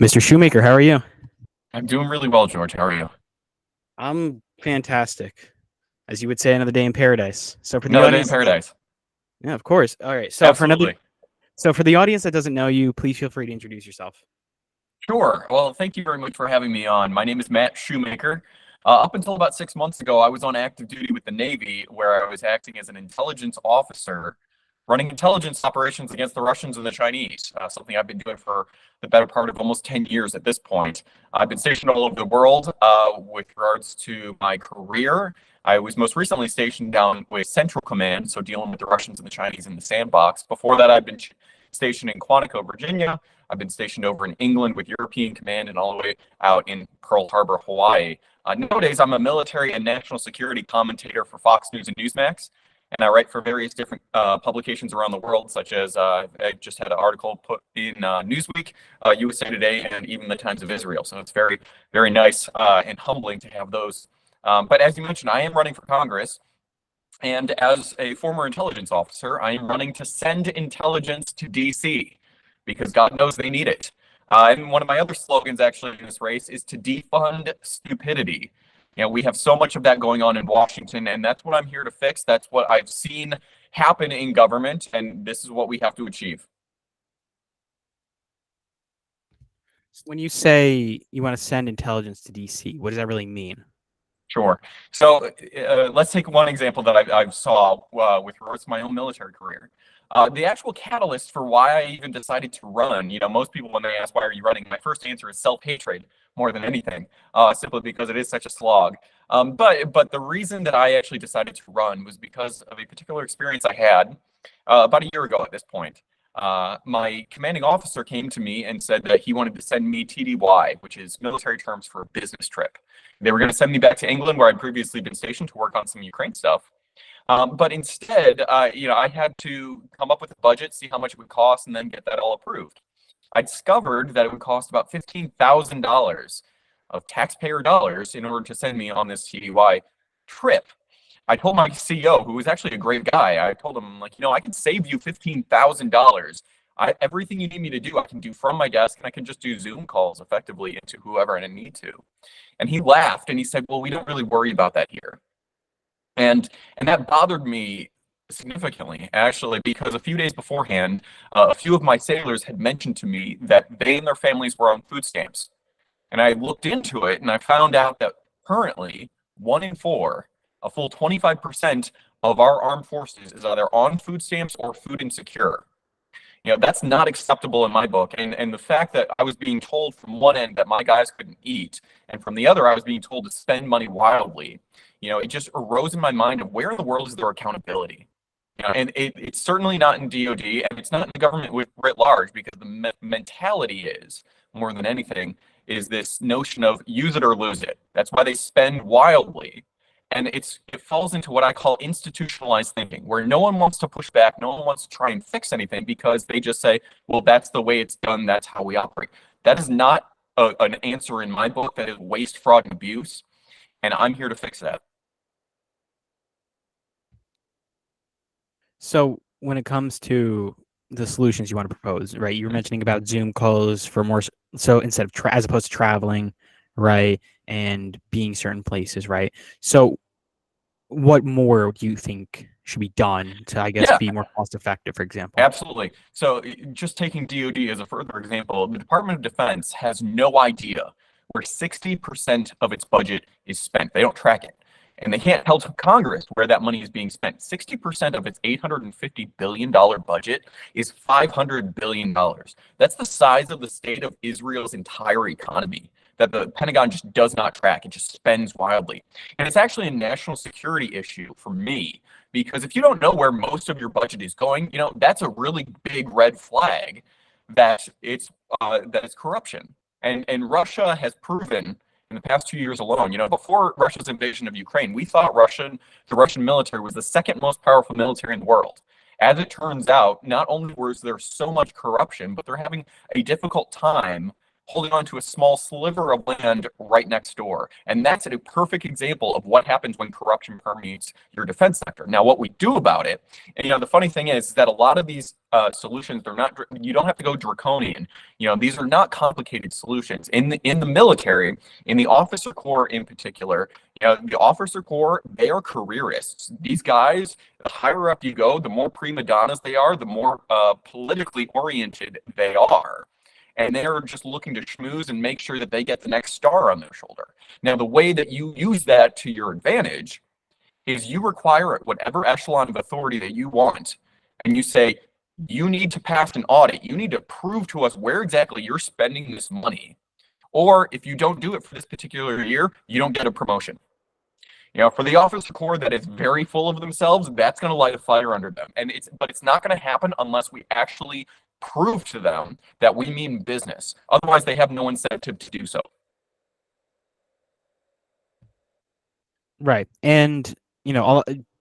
Mr. Shoemaker, how are you? I'm doing really well, George. How are you? I'm fantastic. As you would say, another day in paradise. So for the Another day in audience, paradise. yeah, of course. All right. Absolutely. So for the audience that doesn't know you, please feel free to introduce yourself. Sure. Well, thank you very much for having me on. My name is Matt Shoemaker. Up until about 6 months ago, I was on active duty with the Navy, where I was acting as an intelligence officer, running intelligence operations against the Russians and the Chinese, something I've been doing for the better part of almost 10 years at this point. I've been stationed all over the world with regards to my career. I was most recently stationed down with Central Command, so dealing with the Russians and the Chinese in the sandbox. Before that, I've been stationed in Quantico, Virginia. I've been stationed over in England with European Command and all the way out in Pearl Harbor, Hawaii. Nowadays, I'm a military and national security commentator for Fox News and Newsmax, and I write for various different publications around the world, such as I just had an article put in Newsweek, USA Today, and even the Times of Israel. So it's very, very nice and humbling to have those. But as you mentioned, I am running for Congress. And as a former intelligence officer, I am running to send intelligence to DC because God knows they need it. And one of my other slogans actually in this race is to defund stupidity. We have so much of that going on in Washington, and that's what I'm here to fix. That's what I've seen happen in government, and this is what we have to achieve. When you say you want to send intelligence to DC, what does that really mean? Sure. So let's take one example that I saw with regards to my own military career. The actual catalyst for why I even decided to run, most people when they ask why are you running, my first answer is self-hatred more than anything, simply because it is such a slog. But the reason that I actually decided to run was because of a particular experience I had about a year ago at this point. My commanding officer came to me and said that he wanted to send me TDY, which is military terms for a business trip. They were going to send me back to England, where I'd previously been stationed, to work on some Ukraine stuff. But instead, I had to come up with a budget, see how much it would cost, and then get that all approved. I discovered that it would cost about $15,000 of taxpayer dollars in order to send me on this TDY trip. I told my CEO, who was actually a great guy, I told him, like, I can save you $15,000. Everything you need me to do, I can do from my desk, and I can just do Zoom calls effectively into whoever I need to. And he laughed and he said, well, we don't really worry about that here. And that bothered me significantly, actually, because a few days beforehand, a few of my sailors had mentioned to me that they and their families were on food stamps. And I looked into it and I found out that currently 1 in 4, a full 25% of our armed forces is either on food stamps or food insecure. That's not acceptable in my book. And the fact that I was being told from one end that my guys couldn't eat, and from the other, I was being told to spend money wildly, it just arose in my mind of where in the world is there accountability? And it's certainly not in DOD, and it's not in the government writ large, because the mentality is, more than anything, is this notion of use it or lose it. That's why they spend wildly. And it falls into what I call institutionalized thinking, where no one wants to push back, no one wants to try and fix anything, because they just say, well, that's the way it's done, that's how we operate. That is not an answer in my book. That is waste, fraud, and abuse, and I'm here to fix that. So when it comes to the solutions you want to propose, right? You were mentioning about Zoom calls for more, so instead of as opposed to traveling, right, and being certain places, right? So what more do you think should be done to, I guess, Yeah, be more cost effective, for example? absolutely. So just taking DoD as a further example, the Department of Defense has no idea where 60% of its budget is spent. They don't track it. And they can't tell Congress where that money is being spent. 60% of its $850 billion budget is $500 billion. That's the size of the state of Israel's entire economy that the Pentagon just does not track. It just spends wildly. And it's actually a national security issue for me, because if you don't know where most of your budget is going, that's a really big red flag that it's corruption. And Russia has proven in the past 2 years alone, before Russia's invasion of Ukraine, we thought the Russian military was the second most powerful military in the world. As it turns out, not only was there so much corruption, but they're having a difficult time holding on to a small sliver of land right next door. And that's a perfect example of what happens when corruption permeates your defense sector. Now, what we do about it, and the funny thing is that a lot of these solutions, they're not, you don't have to go draconian. These are not complicated solutions. In the military, in the officer corps in particular, the officer corps, they are careerists. These guys, the higher up you go, the more prima donnas they are, the more politically oriented they are. And they're just looking to schmooze and make sure that they get the next star on their shoulder. Now, the way that you use that to your advantage is you require whatever echelon of authority that you want, and you say, you need to pass an audit. You need to prove to us where exactly you're spending this money. Or if you don't do it for this particular year, you don't get a promotion. For the officer corps that is very full of themselves, that's going to light a fire under them. But it's not going to happen unless we actually prove to them that we mean business. Otherwise, they have no incentive to do so. Right. And,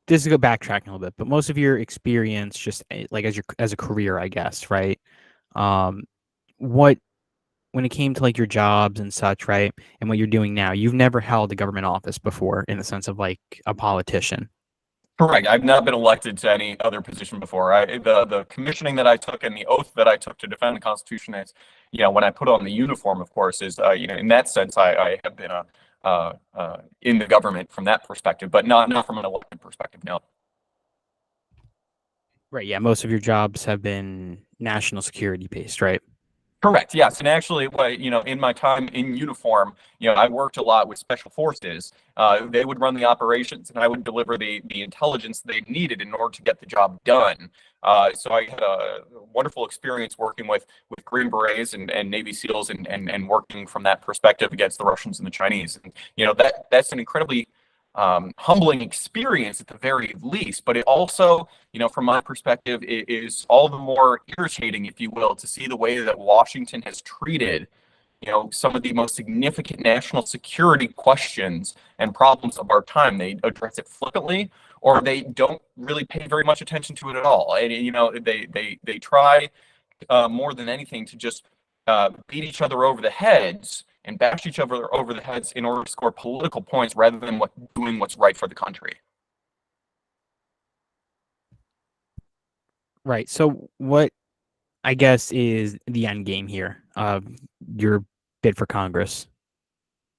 this is go backtracking a little bit, but most of your experience just like as a career, I guess, right? What when it came to like your jobs and such, right? And what you're doing now, you've never held a government office before in the sense of like a politician. Correct. I've not been elected to any other position before. The commissioning that I took and the oath that I took to defend the Constitution is, when I put on the uniform, of course, is, in that sense, I have been in the government from that perspective, but not from an elected perspective, no. Right. Yeah. Most of your jobs have been national security based, right? Correct. Yes, and actually, in my time in uniform, I worked a lot with special forces. They would run the operations, and I would deliver the intelligence they needed in order to get the job done. So I had a wonderful experience working with Green Berets and Navy SEALs, and working from that perspective against the Russians and the Chinese. And that's an incredibly humbling experience at the very least, but it also, from my perspective, it is all the more irritating, if you will, to see the way that Washington has treated, some of the most significant national security questions and problems of our time. They address it flippantly, or they don't really pay very much attention to it at all. And they try more than anything to just beat each other over the heads and bash each other over the heads in order to score political points rather than doing what's right for the country. Right. So what I guess is the end game here of your bid for Congress?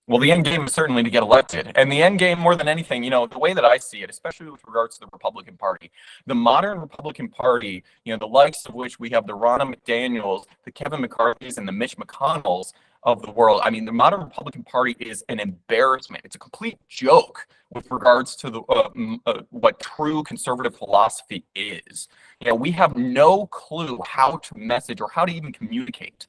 Well, the end game is certainly to get elected. And the end game, more than anything, the way that I see it, especially with regards to the Republican Party, the modern Republican Party, the likes of which we have the Ronna McDaniels, the Kevin McCarthy's, and the Mitch McConnells of the world. I mean, the modern Republican Party is an embarrassment. It's a complete joke with regards to what true conservative philosophy is. We have no clue how to message or how to even communicate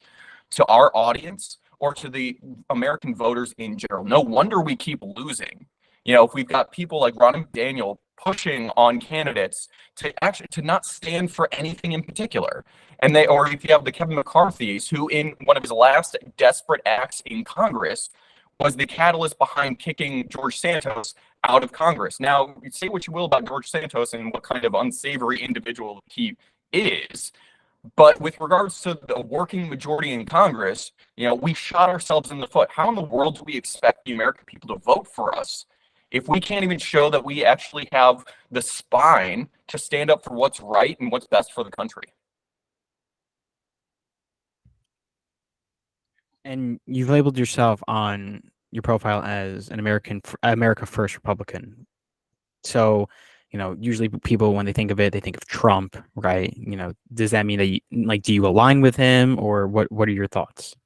to our audience or to the American voters in general. No wonder we keep losing. If we've got people like Ron McDaniel pushing on candidates to not stand for anything in particular, or if you have the Kevin McCarthy's, who in one of his last desperate acts in Congress was the catalyst behind kicking George Santos out of Congress. Now, say what you will about George Santos and what kind of unsavory individual he is, but with regards to the working majority in Congress, we shot ourselves in the foot. How in the world do we expect the American people to vote for us if we can't even show that we actually have the spine to stand up for what's right and what's best for the country? And you've labeled yourself on your profile as an America First Republican. So, usually people, when they think of it, they think of Trump, right? Does that mean that do you align with him, or what are your thoughts?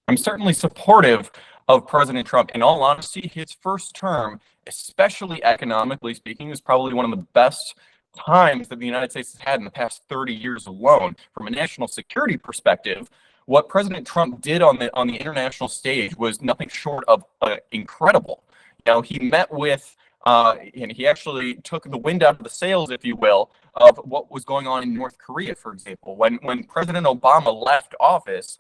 I'm certainly supportive of President Trump. In all honesty, his first term, especially economically speaking, is probably one of the best times that the United States has had in the past 30 years alone. From a national security perspective, what President Trump did on the international stage was nothing short of incredible. He met with and he actually took the wind out of the sails, if you will, of what was going on in North Korea, for example. When President Obama left office,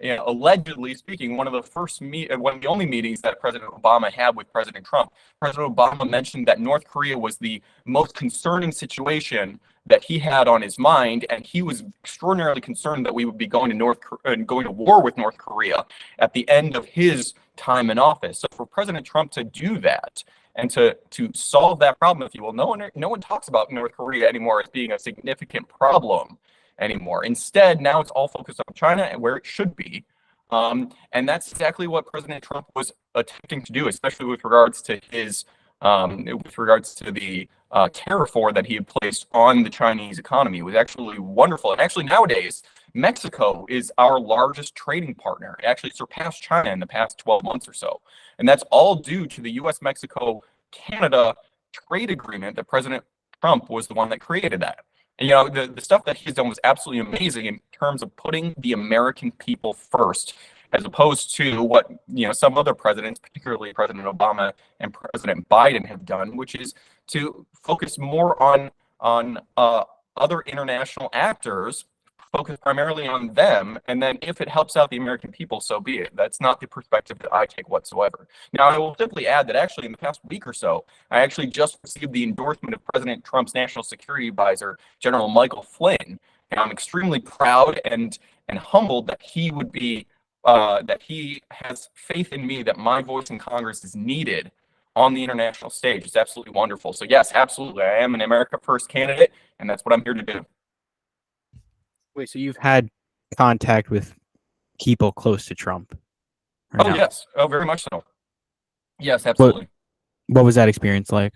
allegedly speaking, one of the only meetings that President Obama had with President Trump. President Obama mentioned that North Korea was the most concerning situation that he had on his mind, and he was extraordinarily concerned that we would be going to war with North Korea at the end of his time in office. So for President Trump to do that and to solve that problem, if you will, no one talks about North Korea anymore as being a significant problem anymore. Instead, now it's all focused on China and where it should be. And that's exactly what President Trump was attempting to do, especially with regards to the tariff war that he had placed on the Chinese economy. It was actually wonderful. And actually nowadays, Mexico is our largest trading partner. It actually surpassed China in the past 12 months or so. And that's all due to the US-Mexico-Canada trade agreement that President Trump was the one that created that. And, the stuff that he's done was absolutely amazing in terms of putting the American people first, as opposed to what, some other presidents, particularly President Obama and President Biden, have done, which is to focus more on other international actors, focus primarily on them, and then if it helps out the American people, so be it. That's not the perspective that I take whatsoever. Now, I will simply add that actually in the past week or so, I actually just received the endorsement of President Trump's National Security Advisor, General Michael Flynn, and I'm extremely proud and humbled that he would be that he has faith in me, that my voice in Congress is needed on the international stage. It's absolutely wonderful. So yes, absolutely, I am an America First candidate, and that's what I'm here to do. Wait, so you've had contact with people close to Trump? Oh, no? Yes. Oh, very much so. Yes, absolutely. What was that experience like?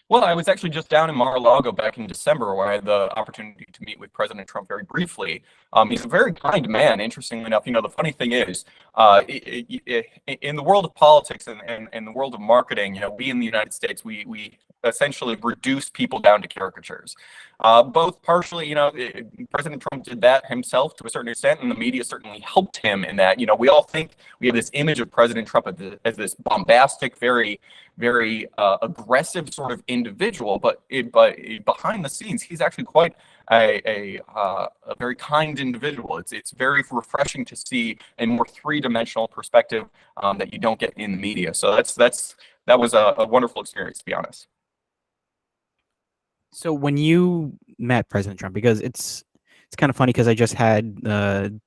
Well, I was actually just down in Mar-a-Lago back in December, where I had the opportunity to meet with President Trump very briefly. He's a very kind man, interestingly enough. The funny thing is, in the world of politics and in the world of marketing, we in the United States, we essentially reduce people down to caricatures. Both partially, President Trump did that himself to a certain extent, and the media certainly helped him in that. We all think we have this image of President Trump as this bombastic, very aggressive sort of individual, but behind the scenes, he's actually quite a very kind individual. It's very refreshing to see a more three-dimensional perspective that you don't get in the media. So that was a wonderful experience, to be honest. So when you met President Trump, because it's kind of funny because I just had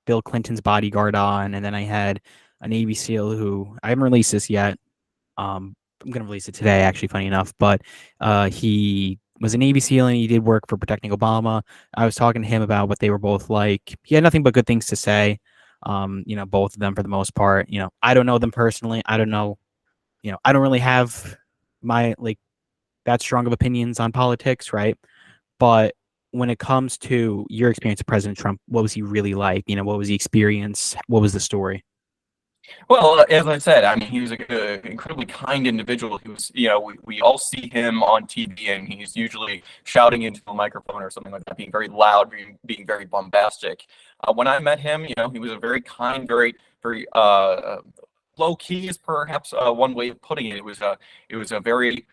Bill Clinton's bodyguard on, and then I had a Navy SEAL who I haven't released this yet. I'm going to release it today, actually, funny enough, but he was a Navy SEAL and he did work for protecting Obama. I was talking to him about what they were both like. He had nothing but good things to say. Both of them for the most part. I don't know them personally. I don't know. I don't really have my that strong of opinions on politics, right? But when it comes to your experience with President Trump, what was he really like? What was the experience? What was the story? Well, as I said, I mean, he was an incredibly kind individual. He was, we all see him on TV, and he's usually shouting into a microphone or something like that, being very loud, being very bombastic. When I met him, he was a very kind, very, very low key is perhaps one way of putting it. It was a very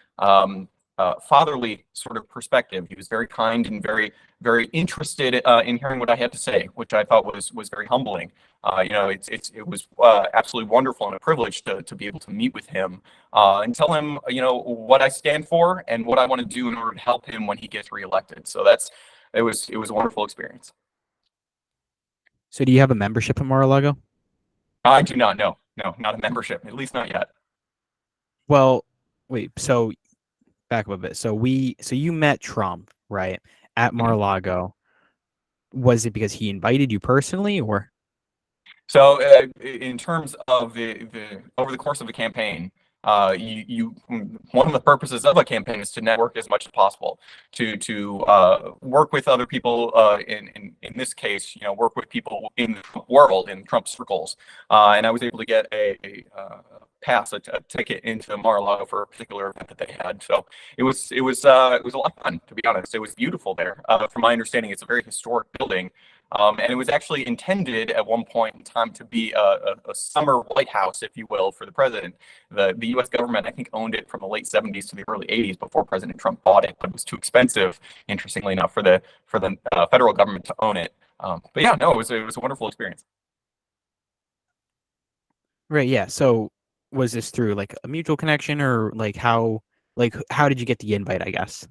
fatherly sort of perspective. He was very kind and very, very interested in hearing what I had to say, which I thought was very humbling. It was absolutely wonderful and a privilege to be able to meet with him and tell him, what I stand for and what I want to do in order to help him when he gets reelected. So it was a wonderful experience. So do you have a membership at Mar-a-Lago? I do not. No, not a membership, at least not yet. Well, wait, so back up a bit. So you met Trump, right, at Mar-a-Lago. Was it because he invited you personally, or? So in terms of the over the course of the campaign, one of the purposes of a campaign is to network as much as possible, to work with other people. In this case, work with people in the Trump world, in Trump circles, and I was able to get a pass, a ticket into Mar-a-Lago for a particular event that they had. So it was a lot of fun, to be honest. It was beautiful there. From my understanding, it's a very historic building. And it was actually intended at one point in time to be a summer White House, if you will, for the president. The U.S. government, I think, owned it from the late 70s to the early 80s before President Trump bought it, but it was too expensive, interestingly enough, for the federal government to own it. But yeah, no, it was a wonderful experience. Right, yeah. So was this through like a mutual connection, or like how did you get the invite, I guess?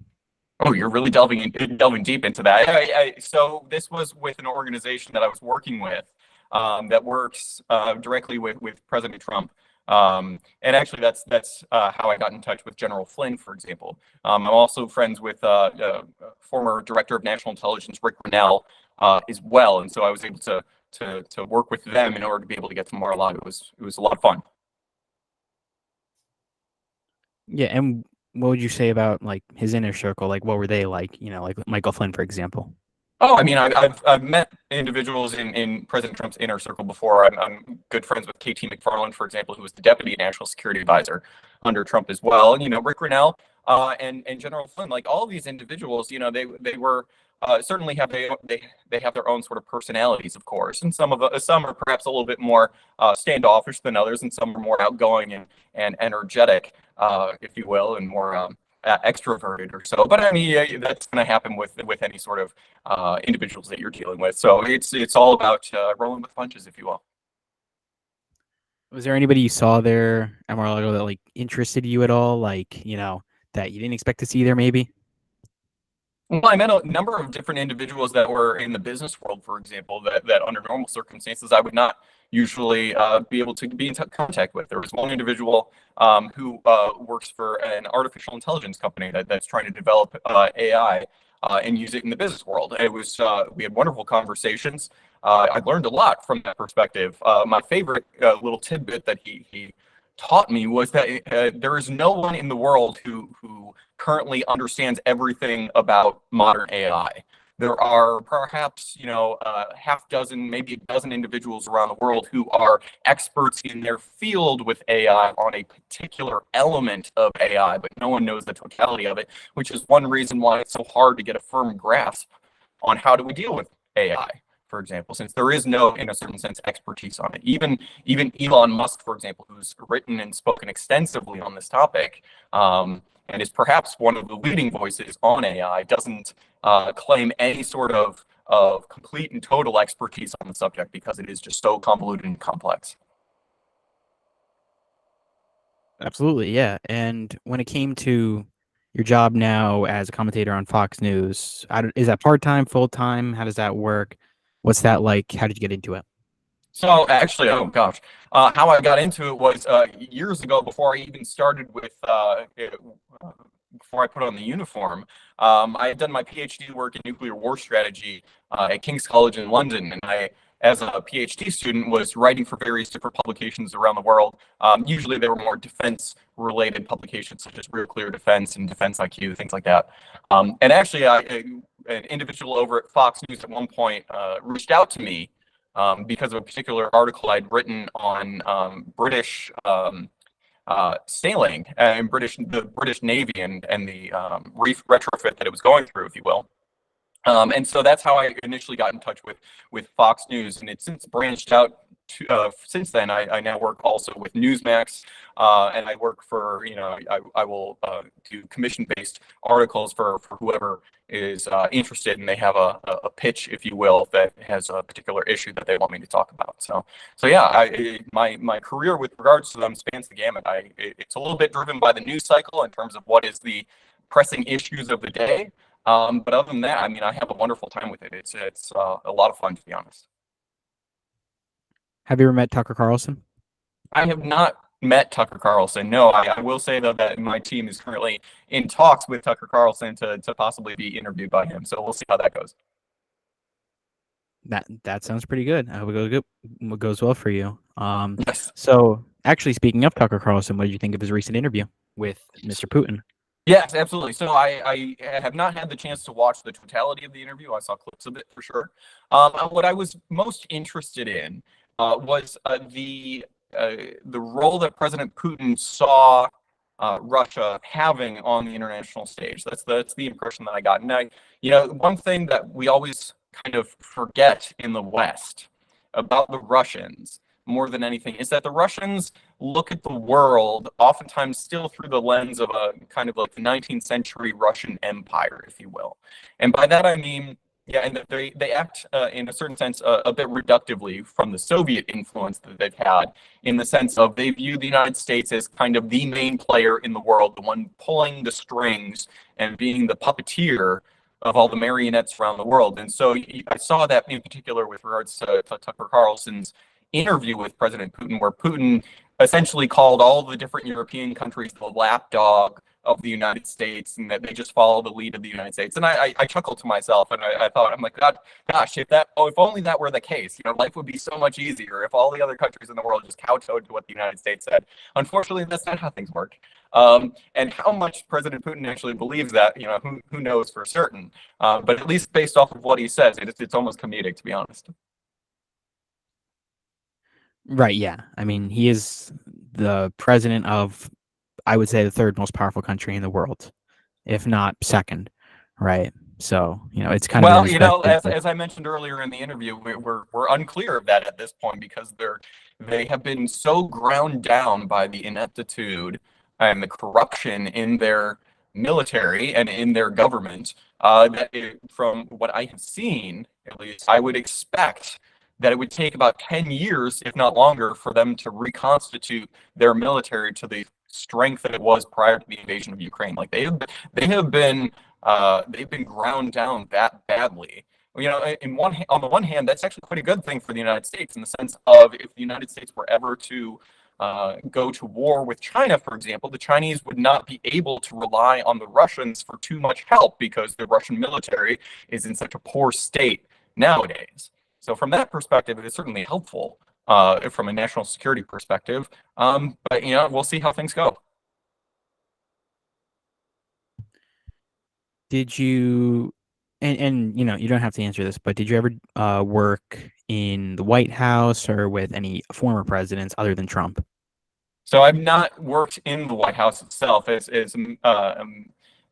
Oh, you're really delving deep into that. So this was with an organization that I was working with, that works directly with President Trump. And actually, that's how I got in touch with General Flynn, for example. I'm also friends with former Director of National Intelligence Rick Grinnell as well, and so I was able to work with them in order to be able to get to Mar-a-Lago. It was a lot of fun. Yeah, and what would you say about like his inner circle? Like what were they like, like Michael Flynn, for example? Oh, I mean, I've met individuals in President Trump's inner circle before. I'm good friends with KT McFarland, for example, who was the Deputy National Security Advisor under Trump as well. And Rick Grinnell and General Flynn, like all of these individuals, they were certainly they have their own sort of personalities, of course, and some are perhaps a little bit more standoffish than others, and some are more outgoing and energetic, if you will, and more extroverted or so. But I mean, yeah, that's going to happen with any sort of individuals that you're dealing with. So it's all about rolling with punches, if you will. Was there anybody you saw there at Mar-a-Lago that like interested you at all? Like, that you didn't expect to see there maybe? Well, I met a number of different individuals that were in the business world, for example, that under normal circumstances I would not usually be able to be in contact with. There was one individual who works for an artificial intelligence company that's trying to develop AI and use it in the business world. It was we had wonderful conversations. I learned a lot from that perspective. My favorite little tidbit that he taught me was that there is no one in the world who currently understands everything about modern AI. There are perhaps, half dozen, maybe a dozen individuals around the world who are experts in their field with AI on a particular element of AI, but no one knows the totality of it, which is one reason why it's so hard to get a firm grasp on how do we deal with AI, for example, since there is no, in a certain sense, expertise on it. Even Elon Musk, for example, who's written and spoken extensively on this topic, and is perhaps one of the leading voices on AI, doesn't claim any sort of complete and total expertise on the subject because it is just so convoluted and complex. Absolutely, yeah. And when it came to your job now as a commentator on Fox News, is that part-time, full-time? How does that work? What's that like? How did you get into it? So actually, oh gosh, how I got into it was years ago before I even started with before I put on the uniform. I had done my PhD work in nuclear war strategy at King's College in London, and I, as a PhD student, was writing for various different publications around the world. Usually, they were more defense-related publications, such as Real Clear Defense and Defense IQ, things like that. And actually, an individual over at Fox News at one point reached out to me because of a particular article I'd written on British sailing and the British Navy and the reef retrofit that it was going through, if you will. And so that's how I initially got in touch with Fox News, and it's since branched out. Since then, I now work also with Newsmax, and I work for, I will do commission-based articles for whoever is interested, and they have a pitch, if you will, that has a particular issue that they want me to talk about. So yeah, my career with regards to them spans the gamut. It's a little bit driven by the news cycle in terms of what is the pressing issues of the day. But other than that, I mean, I have a wonderful time with it. It's a lot of fun, to be honest. Have you ever met Tucker Carlson? I have not met Tucker Carlson. No, I will say though that my team is currently in talks with Tucker Carlson to possibly be interviewed by him. So we'll see how that goes. That sounds pretty good. I hope it goes well for you. Yes. So actually, speaking of Tucker Carlson, what did you think of his recent interview with Mr. Putin? Yes, absolutely. So I have not had the chance to watch the totality of the interview. I saw clips of it for sure. What I was most interested in was the role that President Putin saw Russia having on the international stage. That's the impression that I got. Now, one thing that we always kind of forget in the West about the Russians more than anything is that the Russians look at the world oftentimes still through the lens of a kind of like the 19th century Russian Empire, if you will. And by that I mean Yeah, and they act in a certain sense a bit reductively from the Soviet influence that they've had, in the sense of they view the United States as kind of the main player in the world, the one pulling the strings and being the puppeteer of all the marionettes around the world. And so I saw that in particular with regards to Tucker Carlson's interview with President Putin, where Putin essentially called all the different European countries the lapdog of the United States, and that they just follow the lead of the United States. And I chuckled to myself, and I thought, I'm like, God, gosh, if only that were the case, life would be so much easier if all the other countries in the world just kowtowed to what the United States said. Unfortunately, that's not how things work. And how much President Putin actually believes that, who knows for certain. But at least based off of what he says, it's almost comedic, to be honest. Right, yeah. I mean, he is the president of, I would say, the third most powerful country in the world, if not second, right? So, it's kind of in Well, his best as interest. I mentioned earlier in the interview, we're unclear of that at this point because they have been so ground down by the ineptitude and the corruption in their military and in their government, from what I have seen, at least, I would expect that it would take about 10 years, if not longer, for them to reconstitute their military to the strength that it was prior to the invasion of Ukraine. Like they've been ground down that badly. On the one hand, that's actually quite a good thing for the United States, in the sense of, if the United States were ever to go to war with China, for example, the Chinese would not be able to rely on the Russians for too much help because the Russian military is in such a poor state nowadays. So from that perspective, it is certainly helpful from a national security perspective. But we'll see how things go. Did you, and you don't have to answer this, but did you ever work in the White House or with any former presidents other than Trump? So I've not worked in the White House itself as a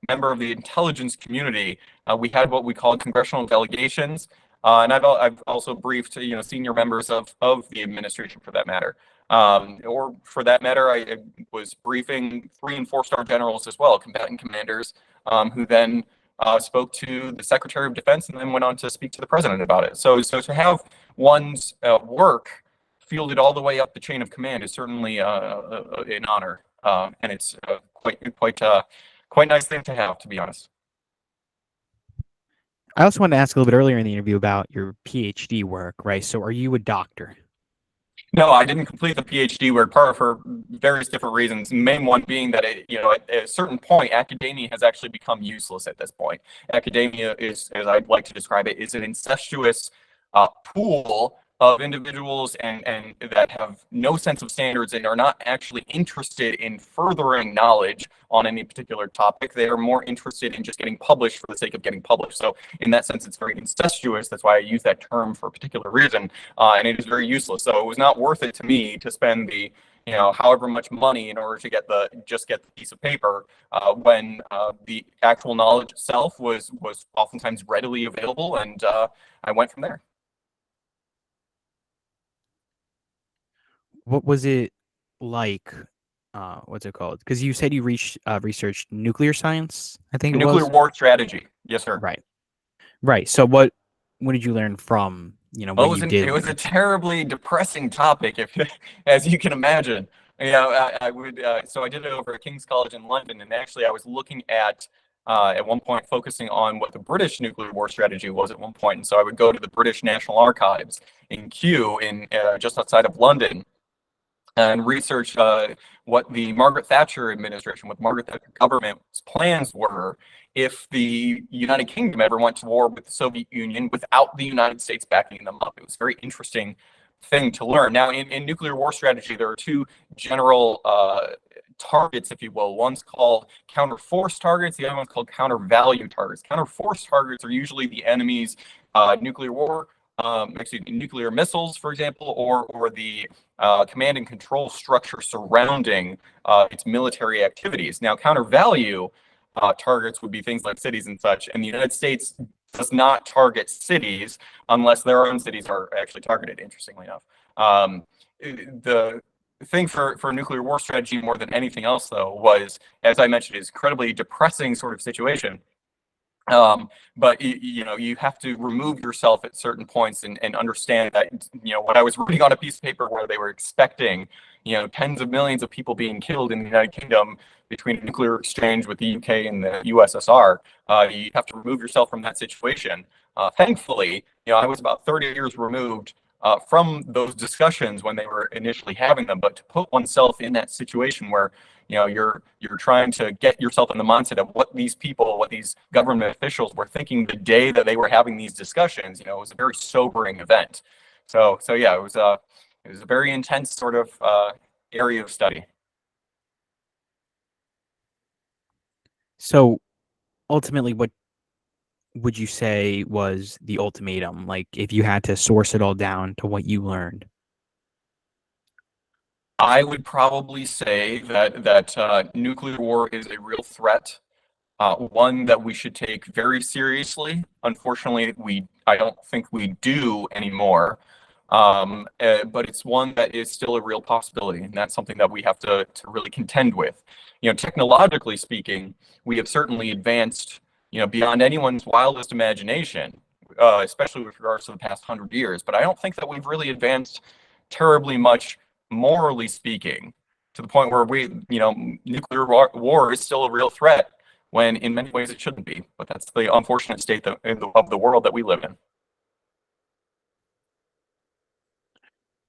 member of the intelligence community. We had what we called congressional delegations, and I've also briefed senior members of the administration, for that matter. Or for that matter, I was briefing 3- and 4-star generals as well, combatant commanders, who then spoke to the Secretary of Defense and then went on to speak to the president about it. So to have one's work fielded all the way up the chain of command is certainly an honor, and it's quite nice thing to have, to be honest. I also wanted to ask a little bit earlier in the interview about your PhD work, right? So are you a doctor? No, I didn't complete the PhD work, part for various different reasons. The main one being that at a certain point, academia has actually become useless at this point. Academia is, as I'd like to describe it, is an incestuous pool of individuals and that have no sense of standards and are not actually interested in furthering knowledge on any particular topic. They are more interested in just getting published for the sake of getting published. So in that sense, it's very incestuous. That's why I use that term for a particular reason, and it is very useless. So it was not worth it to me to spend the however much money in order to get the piece of paper, when the actual knowledge itself was oftentimes readily available, and I went from there. What was it like? What's it called? Because you said you researched nuclear science, I think it Nuclear was. war strategy. Yes, sir. Right. Right. So what did you learn from, Well, what you did it was a learn? terribly depressing topic, if as you can imagine. I would. So I did it over at King's College in London, and actually, I was looking at one point, focusing on what the British nuclear war strategy was at one point. And so I would go to the British National Archives in Kew, in just outside of London, and research what the Margaret Thatcher administration, what the Margaret Thatcher government's plans were if the United Kingdom ever went to war with the Soviet Union without the United States backing them up. It was a very interesting thing to learn. Now, in nuclear war strategy, there are two general targets, if you will. One's called counter force targets, the other one's called counter value targets. Counter force targets are usually the enemy's nuclear missiles, for example, or the command and control structure surrounding its military activities. Now, counter value targets would be things like cities and such, and the United States does not target cities unless their own cities are actually targeted, interestingly enough. The thing for nuclear war strategy, more than anything else, though, was, as I mentioned, is incredibly depressing sort of situation But you have to remove yourself at certain points and understand that, what I was reading on a piece of paper where they were expecting, tens of millions of people being killed in the United Kingdom between a nuclear exchange with the UK and the USSR. You have to remove yourself from that situation. Thankfully, I was about 30 years removed from those discussions when they were initially having them. But to put oneself in that situation where you're trying to get yourself in the mindset of what these government officials were thinking the day that they were having these discussions. It was a very sobering event. So yeah, it was a very intense sort of area of study. So ultimately, what would you say was the ultimatum? Like, if you had to source it all down to what you learned? I would probably say that nuclear war is a real threat, one that we should take very seriously. Unfortunately, I don't think we do anymore. But it's one that is still a real possibility, and that's something that we have to really contend with. Technologically speaking, we have certainly advanced, beyond anyone's wildest imagination, especially with regards to the past 100 years. But I don't think that we've really advanced terribly much, morally speaking, to the point where nuclear war is still a real threat, when in many ways it shouldn't be. But that's the unfortunate state of the world that we live in.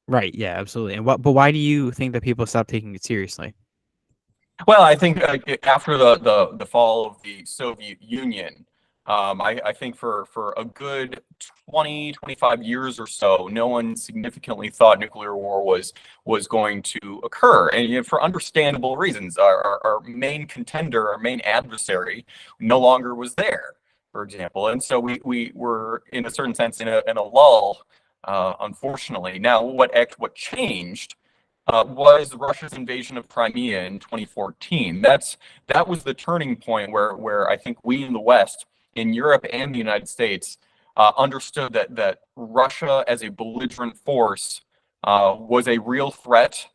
Right. Yeah, absolutely. But why do you think that people stop taking it seriously? Well, I think after the fall of the Soviet Union, I think for a good 25 years or so, no one significantly thought nuclear war was going to occur, and for understandable reasons. Our main contender, our main adversary, no longer was there, for example, and so we were, in a certain sense, in a lull, unfortunately. Now, what changed was Russia's invasion of Crimea in 2014. That was the turning point where I think we in the West, in Europe and the United States, understood that Russia as a belligerent force was a real threat,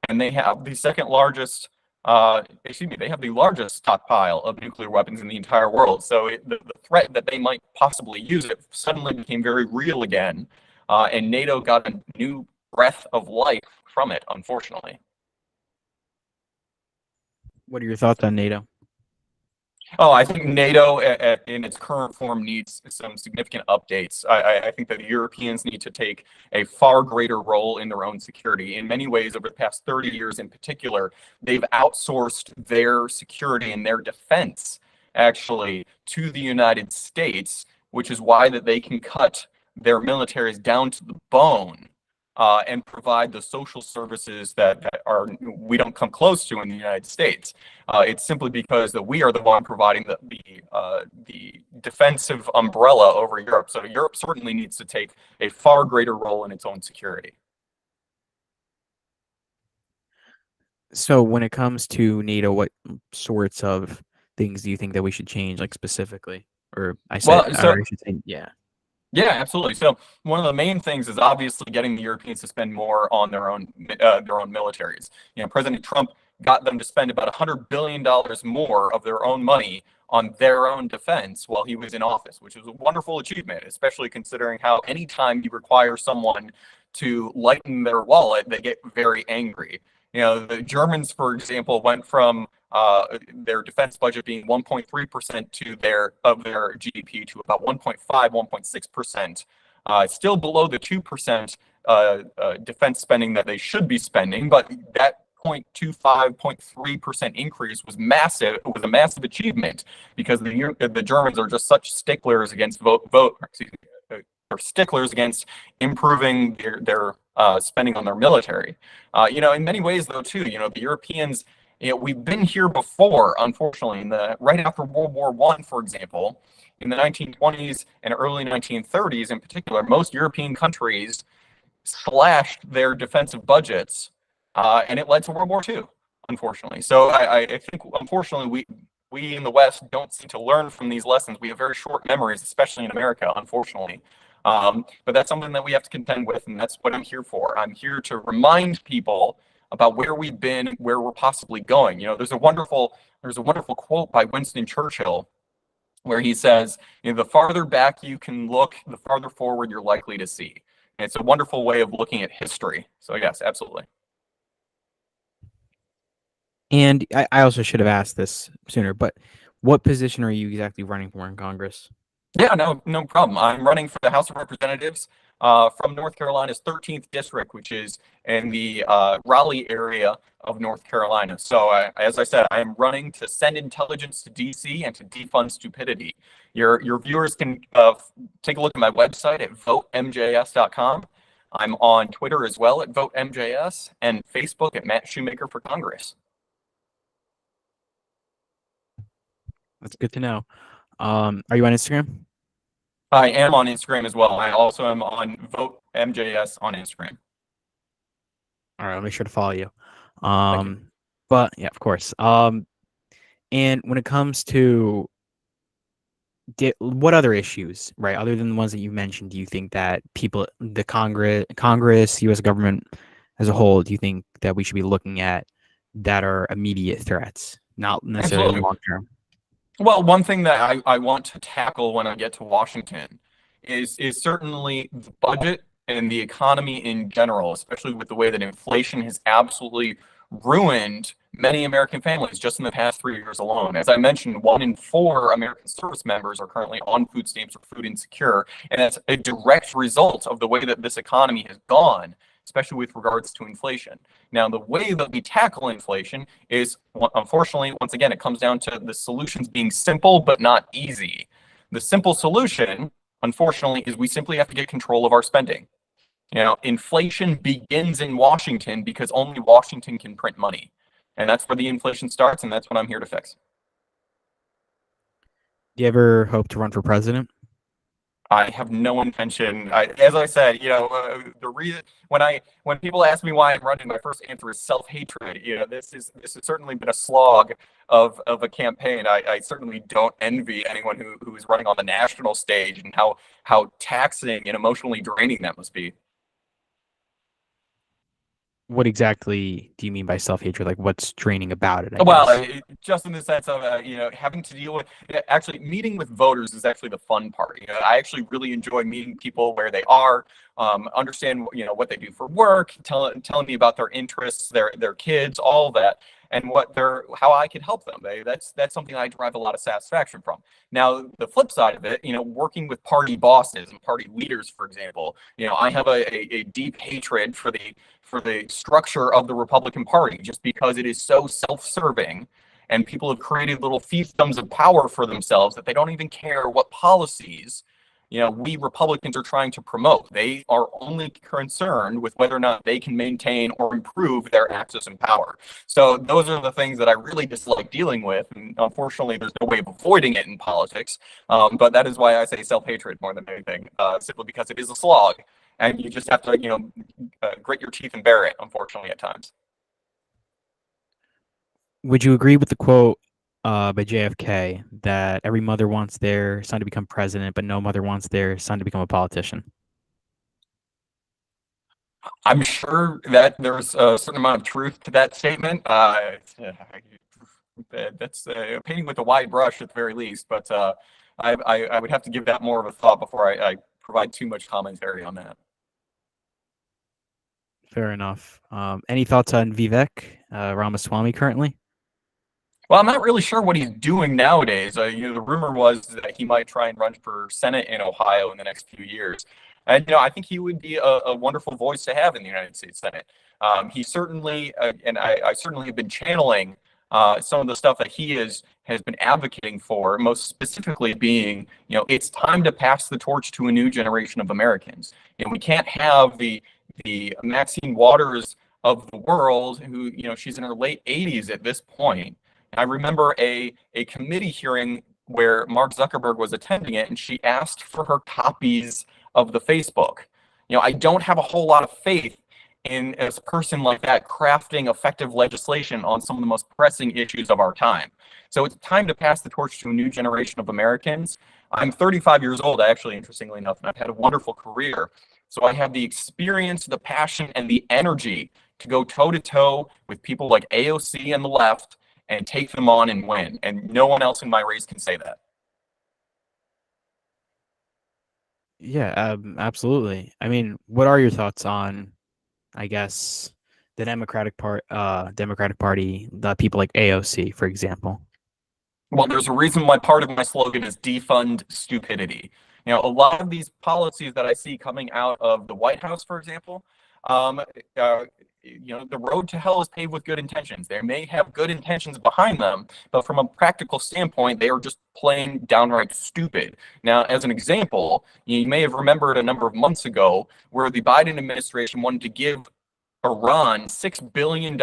and they have the second largest. They have the largest stockpile of nuclear weapons in the entire world. So the threat that they might possibly use it suddenly became very real again, and NATO got a new breath of life from it, unfortunately. What are your thoughts on NATO? Oh, I think NATO in its current form needs some significant updates. I think that the Europeans need to take a far greater role in their own security. In many ways, over the past 30 years in particular, they've outsourced their security and their defense, actually, to the United States, which is why that they can cut their militaries down to the bone, and provide the social services that we don't come close to in the United States. It's simply because that we are the one providing the defensive umbrella over Europe. So Europe certainly needs to take a far greater role in its own security. So when it comes to NATO, what sorts of things do you think that we should change, like specifically? Or Well, or so I should say, yeah. Yeah, absolutely. So one of the main things is obviously getting the Europeans to spend more on their own militaries. President Trump got them to spend about $100 billion more of their own money on their own defense while he was in office, which is a wonderful achievement, especially considering how anytime you require someone to lighten their wallet, they get very angry. The Germans, for example, went from their defense budget being 1.3% of their GDP to about 1.5, 1.6%, still below the 2% defense spending that they should be spending, but that 0.25, 0.3% increase was massive. It was a massive achievement because the Germans are just such sticklers against are sticklers against improving their spending on their military. In many ways, though, too, the Europeans, we've been here before, unfortunately. Right after World War I, for example, in the 1920s and early 1930s, in particular, most European countries slashed their defensive budgets, and it led to World War II, unfortunately. So I think, unfortunately, we in the West don't seem to learn from these lessons. We have very short memories, especially in America, unfortunately. But that's something that we have to contend with, and that's what I'm here for. I'm here to remind people about where we've been, where we're possibly going. There's a wonderful quote by Winston Churchill where he says, the farther back you can look, the farther forward you're likely to see. And it's a wonderful way of looking at history. So yes, absolutely. And I also should have asked this sooner, but what position are you exactly running for in Congress? Yeah, no problem. I'm running for the House of Representatives from North Carolina's 13th district, which is in the Raleigh area of North Carolina. So, as I said, I am running to send intelligence to DC and to defund stupidity. Your viewers can take a look at my website at votemjs.com. I'm on Twitter as well at votemjs and Facebook at Matt Shoemaker for Congress. That's good to know. Are you on Instagram? I am on Instagram as well. I also am on votemjs on Instagram. All right, I'll make sure to follow you. Thank you. But yeah, of course. And when it comes to what other issues, right, other than the ones that you mentioned, do you think that people, the Congress, U.S. government as a whole, do you think that we should be looking at that are immediate threats, not necessarily Absolutely. long term? Well, one thing that I want to tackle when I get to Washington is certainly the budget and the economy in general, especially with the way that inflation has absolutely ruined many American families just in the past 3 years alone. As I mentioned, 1 in 4 American service members are currently on food stamps or food insecure, and that's a direct result of the way that this economy has gone, especially with regards to inflation. Now, the way that we tackle inflation is, unfortunately, once again, it comes down to the solutions being simple but not easy. The simple solution, unfortunately, is we simply have to get control of our spending. Inflation begins in Washington because only Washington can print money. And that's where the inflation starts, and that's what I'm here to fix. Do you ever hope to run for president? I have no intention. As I said, the reason when people ask me why I'm running, my first answer is self-hatred. This has certainly been a slog of a campaign. I certainly don't envy anyone who is running on the national stage and how taxing and emotionally draining that must be. What exactly do you mean by self-hatred? Like, what's draining about it, I Well, guess? just in the sense of having to deal with actually meeting with voters is actually the fun part. I actually really enjoy meeting people where they are, understand what they do for work, telling me about their interests, their kids, all that, and how I can help them. That's something I derive a lot of satisfaction from. Now, the flip side of it, working with party bosses and party leaders, for example, I have a deep hatred for the structure of the Republican Party, just because it is so self-serving, and people have created little fiefdoms of power for themselves that they don't even care what policies we Republicans are trying to promote. They are only concerned with whether or not they can maintain or improve their access and power. So those are the things that I really dislike dealing with, and unfortunately there's no way of avoiding it in politics. But that is why I say self-hatred more than anything, simply because it is a slog, and you just have to grit your teeth and bear it, unfortunately, at times. Would you agree with the quote by JFK that every mother wants their son to become president, but no mother wants their son to become a politician? I'm sure that there's a certain amount of truth to that statement. That's painting with a wide brush at the very least, but I would have to give that more of a thought before I provide too much commentary on that. Fair enough. Any thoughts on Vivek Ramaswamy currently? Well, I'm not really sure what he's doing nowadays. The rumor was that he might try and run for Senate in Ohio in the next few years. And, I think he would be a wonderful voice to have in the United States Senate. He certainly, and I certainly have been channeling some of the stuff that he has been advocating for, most specifically being, it's time to pass the torch to a new generation of Americans. We can't have the Maxine Waters of the world, who, she's in her late 80s at this point. I remember a committee hearing where Mark Zuckerberg was attending it, and she asked for her copies of the Facebook. I don't have a whole lot of faith in a person like that crafting effective legislation on some of the most pressing issues of our time. So it's time to pass the torch to a new generation of Americans. I'm 35 years old, actually, interestingly enough, and I've had a wonderful career. So I have the experience, the passion, and the energy to go toe-to-toe with people like AOC and the left and take them on and win. And no one else in my race can say that. Yeah, absolutely. I mean, what are your thoughts on, I guess, the Democratic Party, the people like AOC, for example? Well, there's a reason why part of my slogan is defund stupidity. A lot of these policies that I see coming out of the White House, for example, um, uh, the road to hell is paved with good intentions. They may have good intentions behind them, but from a practical standpoint, they are just plain downright stupid. Now, as an example, you may have remembered a number of months ago where the Biden administration wanted to give Iran $6 billion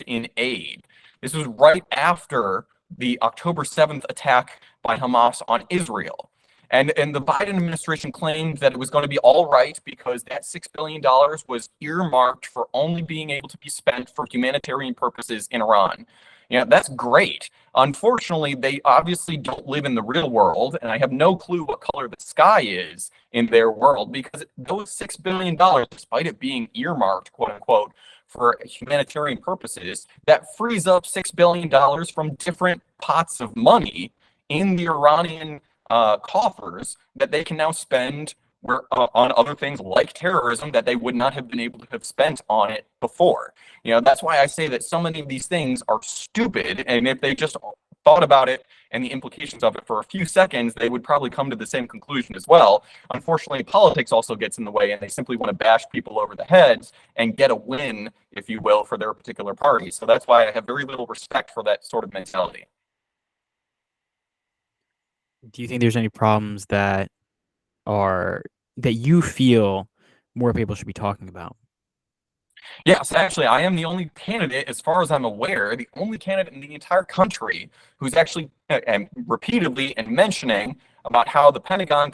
in aid. This was right after the October 7th attack by Hamas on Israel. And the Biden administration claimed that it was going to be all right because that $6 billion was earmarked for only being able to be spent for humanitarian purposes in Iran. That's great. Unfortunately, they obviously don't live in the real world, and I have no clue what color the sky is in their world because those $6 billion, despite it being earmarked, quote unquote, for humanitarian purposes, that frees up $6 billion from different pots of money in the Iranian coffers that they can now spend on other things like terrorism that they would not have been able to have spent on it before. That's why I say that so many of these things are stupid, and if they just thought about it and the implications of it for a few seconds, they would probably come to the same conclusion as well. Unfortunately, politics also gets in the way, and they simply want to bash people over the heads and get a win, if you will, for their particular party. So that's why I have very little respect for that sort of mentality. Do you think there's any problems are that you feel more people should be talking about? Yes, actually, I am the only candidate, as far as I'm aware, the only candidate in the entire country who's actually and repeatedly and mentioning about how the Pentagon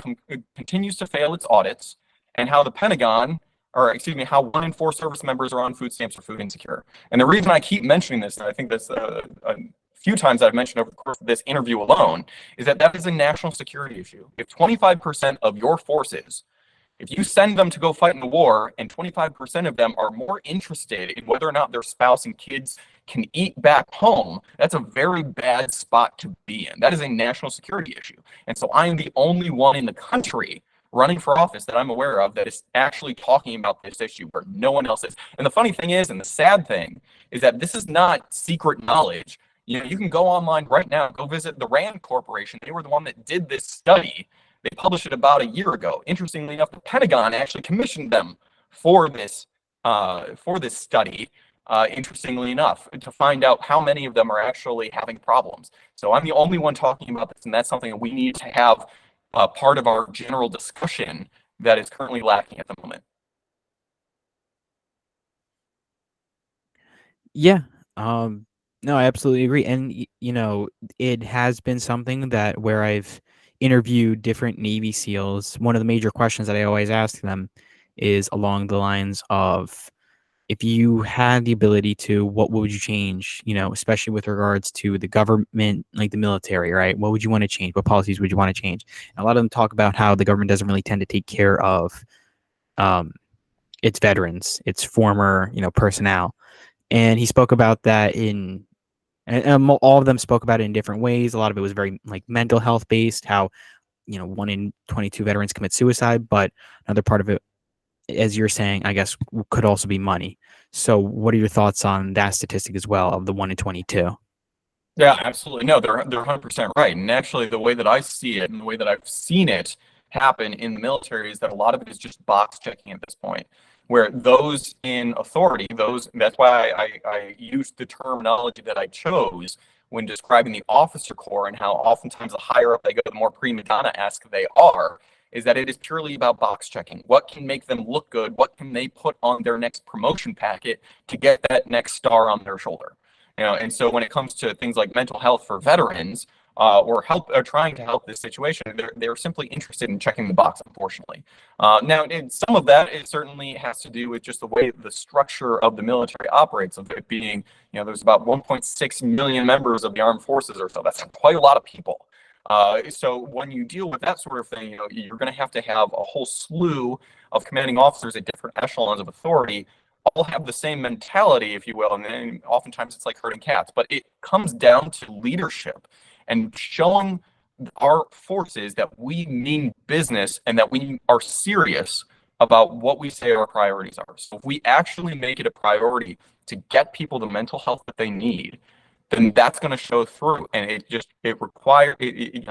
continues to fail its audits and how the Pentagon, or excuse me, how 1 in 4 service members are on food stamps or food insecure. And the reason I keep mentioning this, and I think this a few times that I've mentioned over the course of this interview alone, is that that is a national security issue. If 25% of your forces, if you send them to go fight in the war and 25% of them are more interested in whether or not their spouse and kids can eat back home, that's a very bad spot to be in. That is a national security issue. And so I am the only one in the country running for office that I'm aware of that is actually talking about this issue where no one else is. And the funny thing is, and the sad thing, is that this is not secret knowledge. You can go online right now, go visit the Rand Corporation. They were the one that did this study. They published it about a year ago. Interestingly enough, the Pentagon actually commissioned them for this study. Interestingly enough, to find out how many of them are actually having problems. So I'm the only one talking about this, and that's something that we need to have part of our general discussion that is currently lacking at the moment. Yeah. No, I absolutely agree. And it has been something that where I've interviewed different Navy SEALs, one of the major questions that I always ask them is along the lines of if you had the ability to, what would you change, especially with regards to the government, like the military, right? What would you want to change? What policies would you want to change? And a lot of them talk about how the government doesn't really tend to take care of um, its veterans, its former, personnel. And he spoke about that and all of them spoke about it in different ways. A lot of it was very like mental health based, how 1 in 22 veterans commit suicide, but another part of it, as you're saying, I guess could also be money. So what are your thoughts on that statistic as well of the 1 in 22? Yeah, absolutely. No, they're 100% right. And actually, the way that I see it and the way that I've seen it happen in the military is that a lot of it is just box checking at this point, where those in authority, that's why I used the terminology that I chose when describing the officer corps and how oftentimes the higher up they go, the more prima donna-esque they are, is that it is purely about box checking. What can make them look good? What can they put on their next promotion packet to get that next star on their shoulder? And so when it comes to things like mental health for veterans, or trying to help this situation, they're simply interested in checking the box, unfortunately. Now, some of that it certainly has to do with just the way the structure of the military operates, of it being, there's about 1.6 million members of the armed forces or so. That's quite a lot of people. So when you deal with that sort of thing, you're going to have a whole slew of commanding officers at different echelons of authority all have the same mentality, if you will, and then oftentimes it's like herding cats. But it comes down to leadership and showing our force is that we mean business and that we are serious about what we say our priorities are. So if we actually make it a priority to get people the mental health that they need, then that's going to show through. And it requires,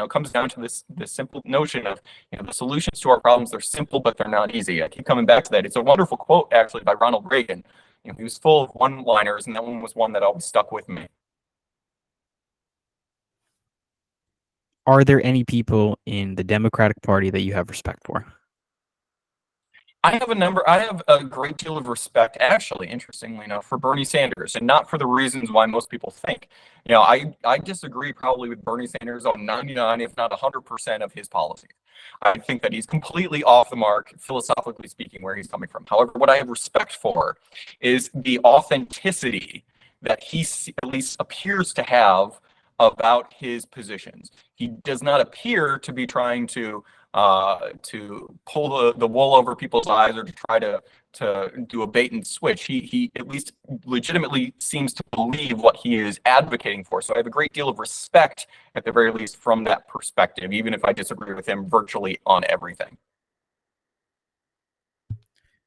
comes down to this simple notion of, the solutions to our problems, they're simple, but they're not easy. I keep coming back to that. It's a wonderful quote, actually, by Ronald Reagan. He was full of one-liners, and that one was one that always stuck with me. Are there any people in the Democratic Party that you have respect for? I have a great deal of respect, actually, interestingly enough, for Bernie Sanders, and not for the reasons why most people think. I disagree probably with Bernie Sanders on 99, if not 100% of his policies. I think that he's completely off the mark, philosophically speaking, where he's coming from. However, what I have respect for is the authenticity that he at least appears to have about his positions. He does not appear to be trying to pull the wool over people's eyes or to try to do a bait and switch. He at least legitimately seems to believe what he is advocating for. So I have a great deal of respect, at the very least, from that perspective, even if I disagree with him virtually on everything.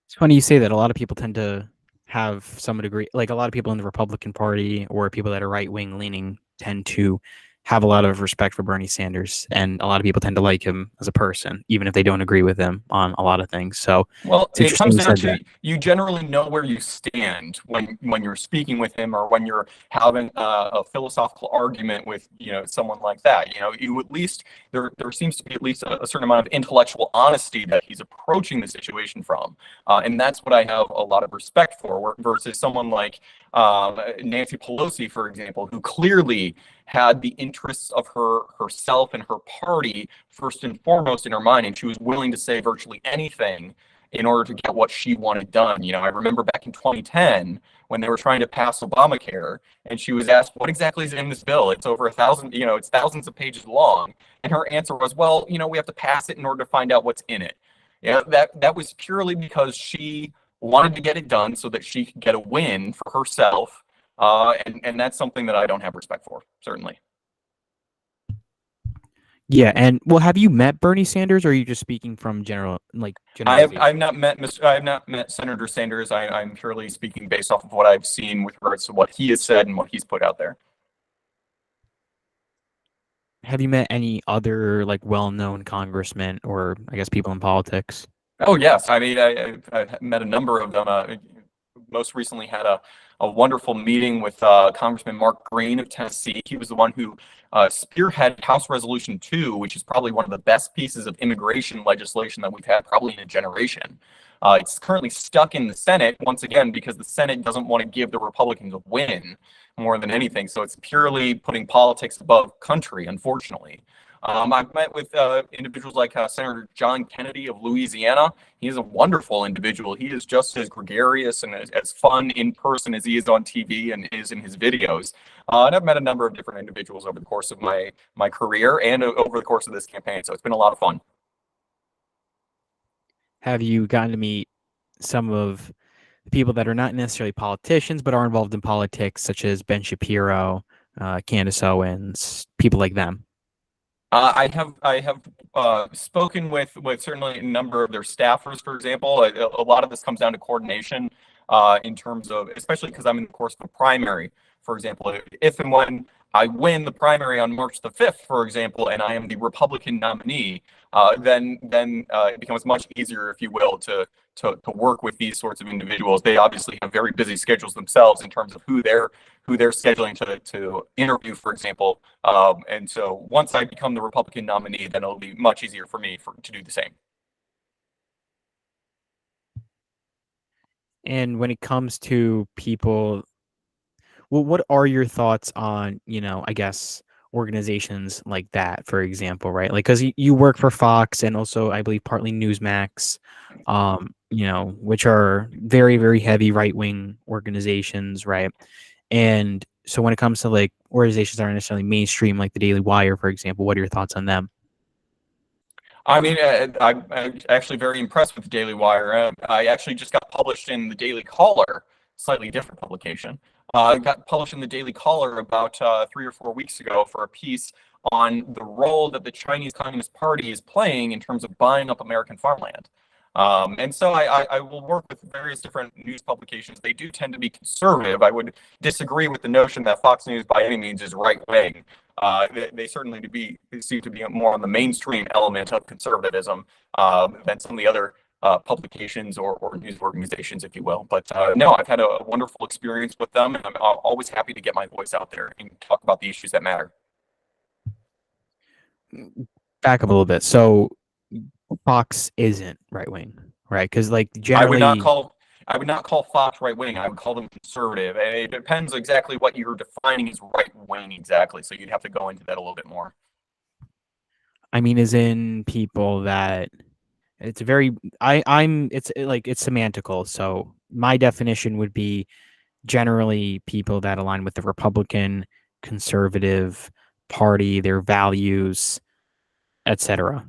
It's funny you say that. A lot of people tend to have some degree, like a lot of people in the Republican Party or people that are right-wing leaning tend to have a lot of respect for Bernie Sanders, and a lot of people tend to like him as a person, even if they don't agree with him on a lot of things. So, well, it comes down to you generally know where you stand when you're speaking with him, or when you're having a philosophical argument with someone like that. You at least there seems to be at least a certain amount of intellectual honesty that he's approaching the situation from, and that's what I have a lot of respect for. Versus someone like Nancy Pelosi, for example, who clearly had the interests of herself and her party first and foremost in her mind, and she was willing to say virtually anything in order to get what she wanted done. I remember back in 2010 when they were trying to pass Obamacare, and she was asked, what exactly is in this bill? It's over 1,000, it's thousands of pages long. And her answer was, well, we have to pass it in order to find out what's in it. That was purely because she wanted to get it done so that she could get a win for herself. And that's something that I don't have respect for, certainly. Yeah, and well, have you met Bernie Sanders, or are you just speaking from generalization? I have not met Senator Sanders. I'm purely speaking based off of what I've seen with regards to what he has said and what he's put out there. Have you met any other well-known congressmen, or I guess people in politics? Oh yes, I mean I've met a number of them. Most recently had a wonderful meeting with Congressman Mark Green of Tennessee. He was the one who spearheaded House Resolution 2, which is probably one of the best pieces of immigration legislation that we've had probably in a generation. It's currently stuck in the Senate, once again, because the Senate doesn't want to give the Republicans a win more than anything. So it's purely putting politics above country, unfortunately. I've met with individuals like Senator John Kennedy of Louisiana. He's a wonderful individual. He is just as gregarious and as fun in person as he is on TV and is in his videos. And I've met a number of different individuals over the course of my career and over the course of this campaign. So it's been a lot of fun. Have you gotten to meet some of the people that are not necessarily politicians but are involved in politics, such as Ben Shapiro, Candace Owens, people like them? I have spoken with certainly a number of their staffers, for example. A lot of this comes down to coordination in terms of, especially because I'm in the course of a primary, for example. If and when I win the primary on March the 5th, for example, and I am the Republican nominee, then it becomes much easier, if you will, to work with these sorts of individuals. They obviously have very busy schedules themselves in terms of who they're scheduling to interview, for example. And so once I become the Republican nominee, then it'll be much easier for me to do the same. And when it comes to people, well, what are your thoughts on, I guess, organizations like that, for example, right? Because you work for Fox and also, I believe, partly Newsmax, which are very, very heavy right-wing organizations, right? And so when it comes to organizations that aren't necessarily mainstream, like the Daily Wire, for example, what are your thoughts on them? I mean, I'm actually very impressed with the Daily Wire. I actually just got published in the Daily Caller, slightly different publication. I got published in the Daily Caller about 3 or 4 weeks ago for a piece on the role that the Chinese Communist Party is playing in terms of buying up American farmland. And so I will work with various different news publications. They do tend to be conservative. I would disagree with the notion that Fox News by any means is right wing. They certainly seem to be more on the mainstream element of conservatism than some of the other publications or news organizations, if you will. But no, I've had a wonderful experience with them, and I'm always happy to get my voice out there and talk about the issues that matter. Back up a little bit. So Fox isn't right wing, right? Because like I would not generally, call Fox right wing. I would call them conservative. And it depends exactly what you're defining as right wing exactly. So you'd have to go into that a little bit more. I mean, as in people that it's very it's like it's semantical. So my definition would be generally people that align with the Republican conservative party, their values, etc.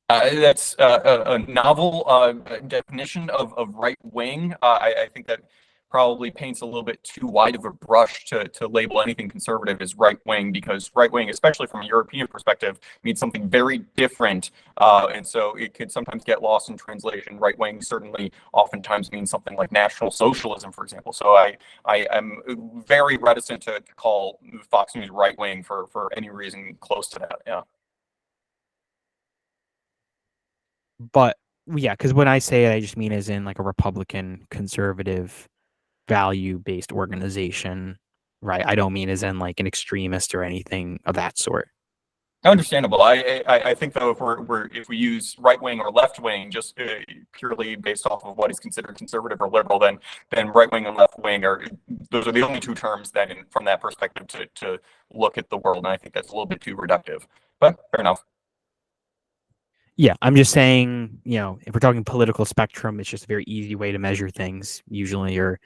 That's a novel definition of right wing. I think that probably paints a little bit too wide of a brush to label anything conservative as right wing, because right wing, especially from a European perspective, means something very different. And so it could sometimes get lost in translation. Right wing certainly oftentimes means something like National Socialism, for example. So I am very reticent to call Fox News right wing for any reason close to that. Yeah. But yeah, because when I say it, I just mean as in like a Republican conservative value based organization, right? I don't mean as in like an extremist or anything of that sort. Understandable. I think though if we use right wing or left wing just purely based off of what is considered conservative or liberal, then right wing and left wing are those are the only two terms that from that perspective to look at the world, and I think that's a little bit too reductive. But fair enough. Yeah, I'm just saying, if we're talking political spectrum, it's just a very easy way to measure things usually, or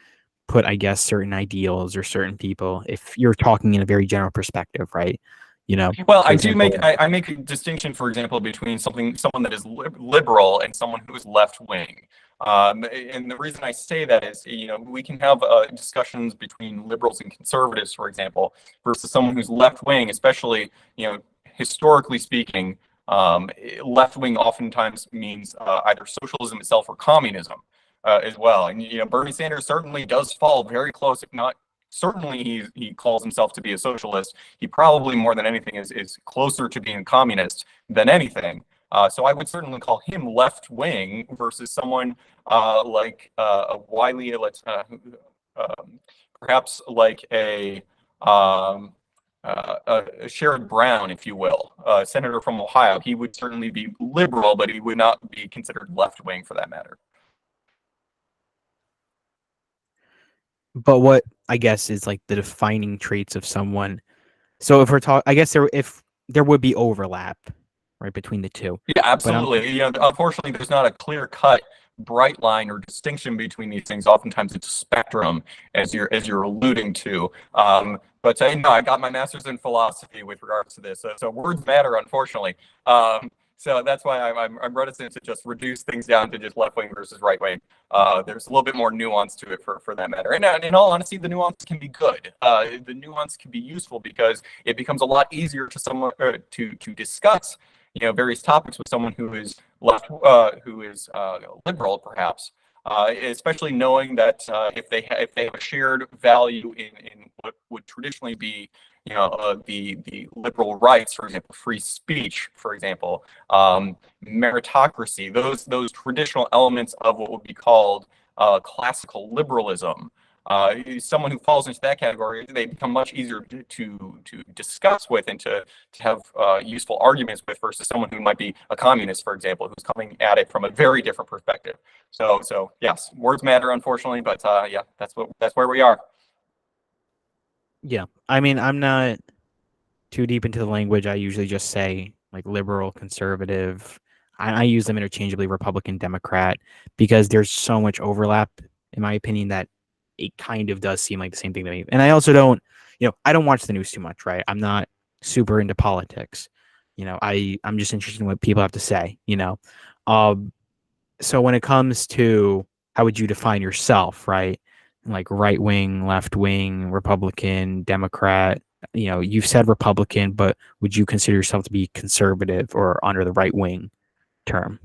put, I guess, certain ideals or certain people, if you're talking in a very general perspective, right? Well, For example, I make a distinction, for example, between someone that is liberal and someone who is left wing. And the reason I say that is, we can have discussions between liberals and conservatives, for example, versus someone who's left wing, especially, historically speaking. Left wing oftentimes means either socialism itself or communism as well. And Bernie Sanders certainly does fall very close, if not certainly he calls himself to be a socialist. He probably more than anything is closer to being a communist than anything. So I would certainly call him left wing versus someone like a Wiley, perhaps like a Sherrod Brown, if you will, senator from Ohio. He would certainly be liberal, but he would not be considered left wing for that matter. but what I guess is like the defining traits of someone. So if we're talking, I guess if there would be overlap, right, between the two. Yeah, absolutely. Unfortunately, there's not a clear cut, bright line or distinction between these things. Oftentimes, it's a spectrum, as you're alluding to. But I got my master's in philosophy with regards to this. So words matter, unfortunately. So that's why I'm reticent to just reduce things down to just left wing versus right wing. There's a little bit more nuance to it for that matter. And in all honesty, the nuance can be good. The nuance can be useful because it becomes a lot easier to someone to discuss various topics with someone who is left, who is liberal, perhaps. Especially knowing that if they have a shared value in what would traditionally be the liberal rights, for example, free speech, for example, meritocracy, those traditional elements of what would be called classical liberalism. Someone who falls into that category, they become much easier to discuss with and to have useful arguments with versus someone who might be a communist, for example, who's coming at it from a very different perspective. So yes, words matter, unfortunately, but yeah, that's where we are. Yeah, I mean, I'm not too deep into the language. I usually just say like liberal, conservative. I use them interchangeably, Republican, Democrat, because there's so much overlap, in my opinion, that it kind of does seem like the same thing to me. And I also don't, I don't watch the news too much, right? I'm not super into politics. I'm just interested in what people have to say, So when it comes to how would you define yourself, right? Like right wing, left wing, Republican, Democrat, You've said Republican, but would you consider yourself to be conservative or under the right wing term?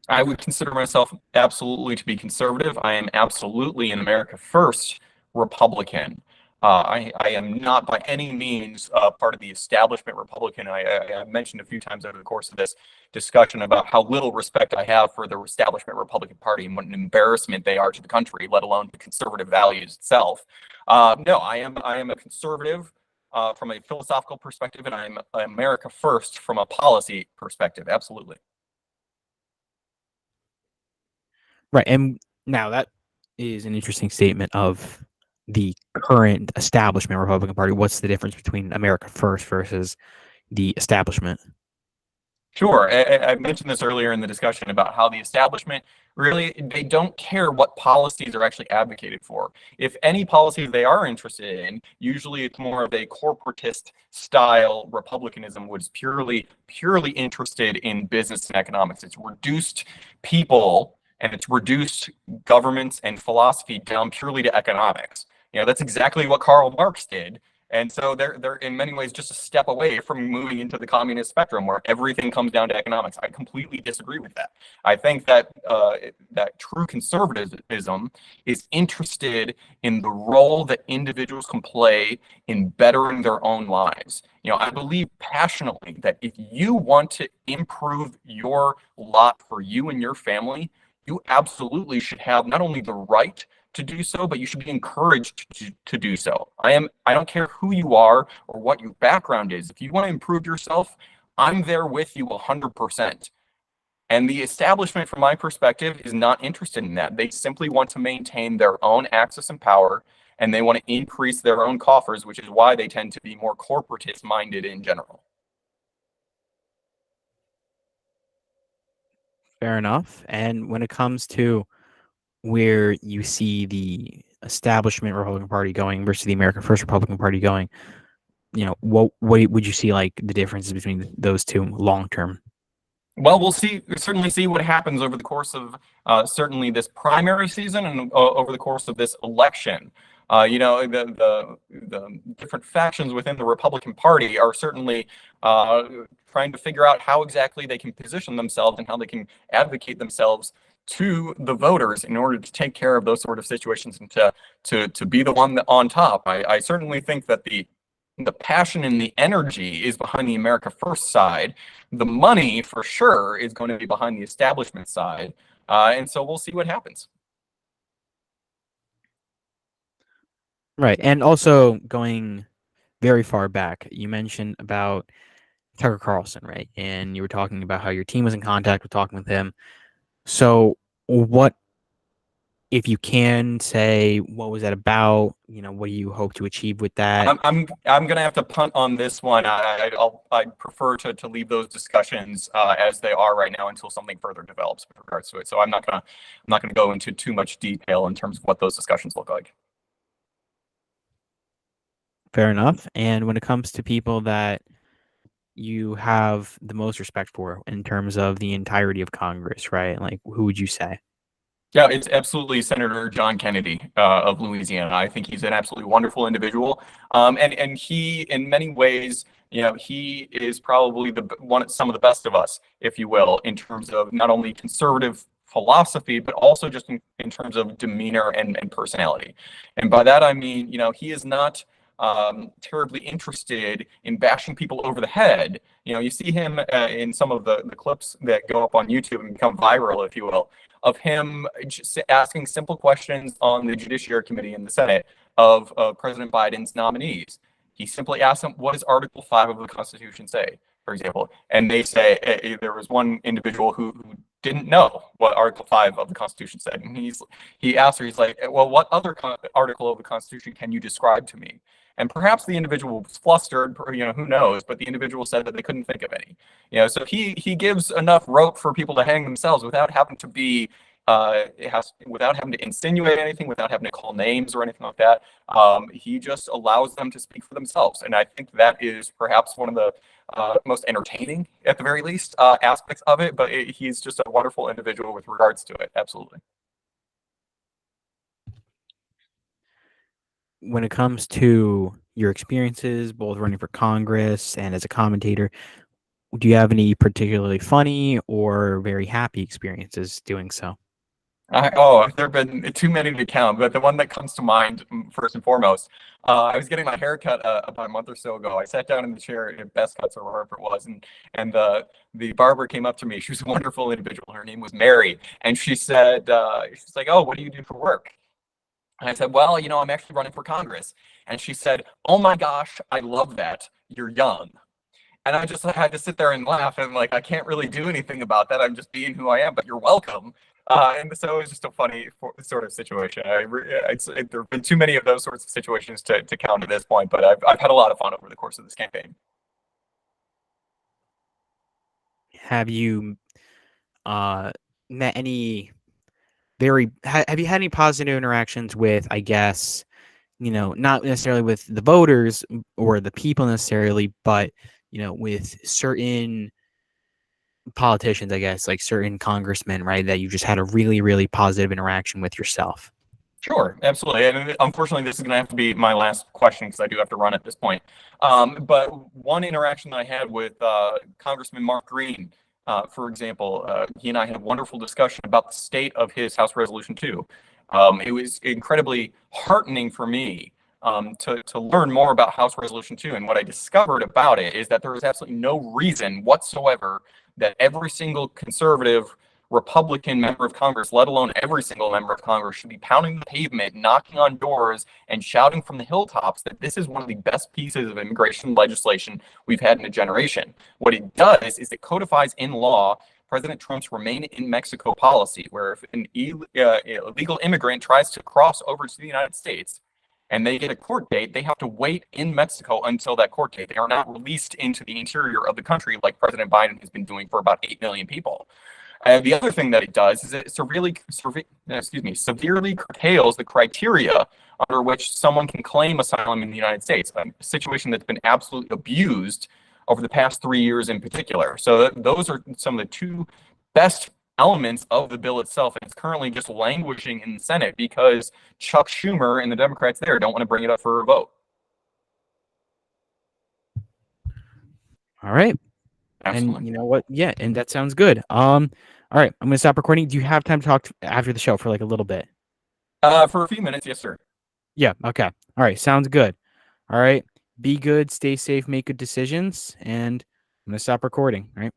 I would consider myself absolutely to be conservative. I am absolutely an America First Republican. I am not by any means part of the establishment Republican. I mentioned a few times over the course of this discussion about how little respect I have for the establishment Republican Party and what an embarrassment they are to the country, let alone the conservative values itself. No, I am a conservative from a philosophical perspective, and I'm America First from a policy perspective. Absolutely. Right. And now that is an interesting statement of the current establishment Republican Party. What's the difference between America First versus the establishment? Sure. I mentioned this earlier in the discussion about how the establishment really, they don't care what policies are actually advocated for. If any policies they are interested in, usually it's more of a corporatist style republicanism, which is purely interested in business and economics. It's reduced people and it's reduced governments and philosophy down purely to economics. That's exactly what Karl Marx did. And so they're in many ways just a step away from moving into the communist spectrum where everything comes down to economics. I completely disagree with that. I think that that true conservatism is interested in the role that individuals can play in bettering their own lives. I believe passionately that if you want to improve your lot for you and your family, you absolutely should have not only the right to do so, but you should be encouraged to do so. I don't care who you are or what your background is. If you want to improve yourself, I'm there with you 100%. And the establishment, from my perspective, is not interested in that. They simply want to maintain their own access and power, and they want to increase their own coffers, which is why they tend to be more corporatist minded in general. Fair enough. And when it comes to where you see the establishment Republican Party going versus the America First Republican Party going, what would you see like the differences between those two long term? Well, we'll certainly see what happens over the course of certainly this primary season and over the course of this election. The different factions within the Republican Party are certainly trying to figure out how exactly they can position themselves and how they can advocate themselves to the voters in order to take care of those sort of situations and to be the one that on top. I certainly think that the passion and the energy is behind the America First side. The money, for sure, is going to be behind the establishment side. And so we'll see what happens. Right. And also going very far back, you mentioned about Tucker Carlson, right? And you were talking about how your team was in contact with talking with him. So what, if you can say, what was that about? What do you hope to achieve with that? I'm gonna have to punt on this one. I'd prefer to leave those discussions as they are right now until something further develops with regards to it. So I'm not gonna go into too much detail in terms of what those discussions look like. Fair enough. And when it comes to people that you have the most respect for in terms of the entirety of Congress, right? Like, who would you say? Yeah, it's absolutely Senator John Kennedy of Louisiana. I think he's an absolutely wonderful individual, and he, in many ways, he is probably some of the best of us, if you will, in terms of not only conservative philosophy, but also just in terms of demeanor and personality. And by that I mean, he is not terribly interested in bashing people over the head. You see him in some of the clips that go up on YouTube and become viral, if you will, of him just asking simple questions on the Judiciary Committee in the Senate of President Biden's nominees. He simply asks them, what does Article 5 of the Constitution say, for example? And they say, there was one individual who didn't know what Article 5 of the Constitution said. And he asked her, he's like, well, what other article of the Constitution can you describe to me? And perhaps the individual was flustered, who knows, but the individual said that they couldn't think of any. So he gives enough rope for people to hang themselves without having to be, without having to insinuate anything, without having to call names or anything like that. He just allows them to speak for themselves. And I think that is perhaps one of the most entertaining, at the very least, aspects of it, but he's just a wonderful individual with regards to it. Absolutely. When it comes to your experiences, both running for Congress and as a commentator, do you have any particularly funny or very happy experiences doing so? There have been too many to count, but the one that comes to mind first and foremost, I was getting my hair cut about a month or so ago. I sat down in the chair at Best Cuts or wherever it was, and the barber came up to me. She was a wonderful individual. Her name was Mary, and she said, she's like, "Oh, what do you do for work?" And I said, "Well, I'm actually running for Congress." And she said, "Oh my gosh, I love that. You're young." And I just had to sit there and laugh, and like I can't really do anything about that. I'm just being who I am, but you're welcome. And so it was just a funny sort of situation. There have been too many of those sorts of situations to count at this point, but I've had a lot of fun over the course of this campaign. Have you met any have you had any positive interactions with, I guess, not necessarily with the voters or the people necessarily, but with certain politicians, I guess, like certain congressmen, right, that you just had a really, really positive interaction with yourself? Sure, absolutely. And unfortunately, this is going to have to be my last question because I do have to run at this point. But one interaction that I had with Congressman Mark Green, for example, he and I had a wonderful discussion about the state of his House Resolution 2. It was incredibly heartening for me to learn more about House Resolution 2. And what I discovered about it is that there is absolutely no reason whatsoever that every single conservative Republican member of Congress, let alone every single member of Congress, should be pounding the pavement, knocking on doors, and shouting from the hilltops that this is one of the best pieces of immigration legislation we've had in a generation. What it does is it codifies in law President Trump's remain in Mexico policy, where if an illegal immigrant tries to cross over to the United States and they get a court date, they have to wait in Mexico until that court date. They are not released into the interior of the country like President Biden has been doing for about 8 million people. The other thing that it does is it severely curtails the criteria under which someone can claim asylum in the United States, a situation that's been absolutely abused over the past 3 years in particular. So those are some of the two best elements of the bill itself, and it's currently just languishing in the Senate because Chuck Schumer and the Democrats there don't want to bring it up for a vote. All right. Absolutely. And you know what? Yeah, and that sounds good. All right, I'm gonna stop recording. Do you have time to talk after the show for like a little bit? For a few minutes, yes, sir. Yeah. Okay. All right. Sounds good. All right. Be good. Stay safe. Make good decisions. And I'm gonna stop recording. All right.